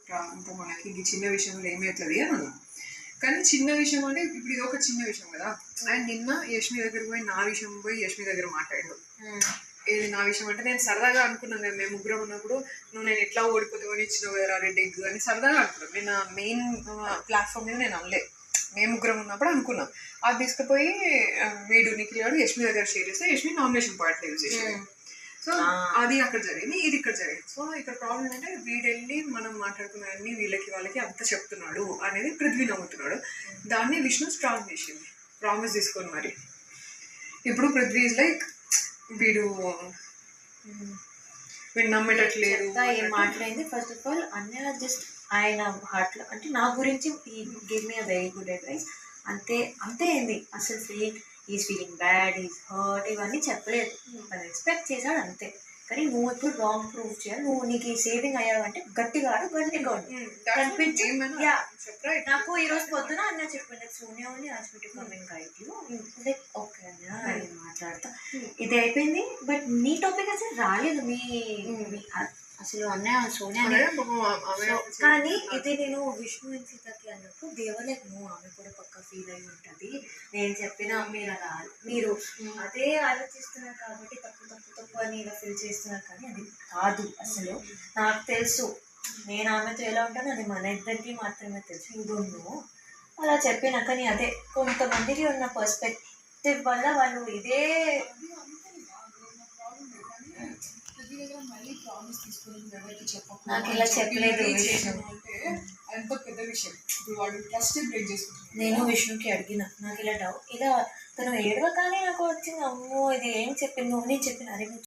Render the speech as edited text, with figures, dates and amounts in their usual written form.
ఇంకా మనకి ఇది చిన్న విషయంలో ఏమవుతుంది అని అన్నాం. కానీ చిన్న విషయం అంటే ఇప్పుడు ఇది ఒక చిన్న విషయం కదా. అండ్ నిన్న యష్మి దగ్గర పోయి నా విషయం పోయి యష్మి దగ్గర మాట్లాడాడు. ఏది నా విషయం అంటే నేను సరదాగా అనుకున్నాను కదా, మేము ముగ్గురం ఉన్నప్పుడు నువ్వు నేను ఎట్లా ఓడిపోతామని ఇచ్చినావు కదా రెడ్ ఎగ్ అని సరదాగా అనుకున్నాను. నేను నా మెయిన్ ప్లాట్ఫామ్ మీద నేను అనలే, మేము ముగ్గురం ఉన్నప్పుడు అనుకున్నాం. అది తీసుకుపోయి వీడు నిఖిల్ గారు యష్మి దగ్గర షేర్ చేస్తే యష్మి నామినేషన్ పాయింట్ యూజ్ చేసాడు. సో అది అక్కడ జరిగింది, ఇది ఇక్కడ జరిగింది. సో ఇక్కడ ప్రాబ్లం ఏంటంటే వీడెళ్ళి మనం మాట్లాడుకున్నవన్నీ వీళ్ళకి వాళ్ళకి అంత చెప్తున్నాడు అనేది పృథ్వీ నమ్ముతున్నాడు. దాన్ని విష్ణు స్ట్రాంగ్ చేసింది ప్రామిస్ తీసుకొని. మరి ఇప్పుడు పృథ్వీ ఇస్ లైక్ వీడు నమ్మేటట్లేదు. ఏం మాట్లాడింది ఫస్ట్ ఆఫ్ ఆల్ అన్నయ్య జస్ట్ ఆయన హార్ట్లో అంటే నా గురించి ఈ give me a very good advice అంతే. అంతే అయింది. అసలు ఫీలింగ్ బ్యాడ్, ఈజ్ హర్ట్ ఇవన్నీ చెప్పలేదు. అది ఎక్స్పెక్ట్ చేశాడు అంతే. కానీ నువ్వు ఇప్పుడు రాంగ్ ప్రూవ్ చేయాలి. నువ్వు నీకు ఈ సేవింగ్ అయ్యావంటే గట్టిగా గట్టిగా కనిపించి. నాకు ఈరోజు పొద్దున అన్న చెప్పింది సోనియా అని హాస్పిటల్ కమింగ్ అయితే లైక్ ఓకే అన్న మాట్లాడతా ఇది అయిపోయింది. బట్ నీ టాపిక్ అసలు రాలేదు. మీ అసలు అన్నయ్య సోనియా కానీ ఇది నేను విష్ణు ఇన్సితకి అన్నప్పుడు దేవలైక్ నువ్వు ఆమె కూడా పక్క ఫీల్ అయి ఉంటుంది. నేను చెప్పినా మీరు అలా మీరు అదే ఆలోచిస్తున్నారు కాబట్టి తప్పు అని ఇలా ఫీల్ చేస్తున్నారు. కానీ అది కాదు. అసలు నాకు తెలుసు నేను ఆమెతో ఎలా ఉంటానో అది మన ఇద్దరికి మాత్రమే తెలుసు. ఇదుండు అలా చెప్పినా. కానీ అదే కొంతమందికి ఉన్న పర్స్పెక్టివ్ వల్ల వాళ్ళు ఇదే నాకు ఇలా చెప్పలేదు. అంత పెద్ద విషయం వాడు ట్రస్ట్ బ్రేక్ చేసుకుంటున్నాడు. నేను విష్ణుకి అడిగిన నాకు ఇలా డౌట్ ఇలా తను ఏడవ కానీ నాకు వచ్చింది అమ్మో ఇది ఏం చెప్పింది నువ్వు నేను చెప్పిన అరే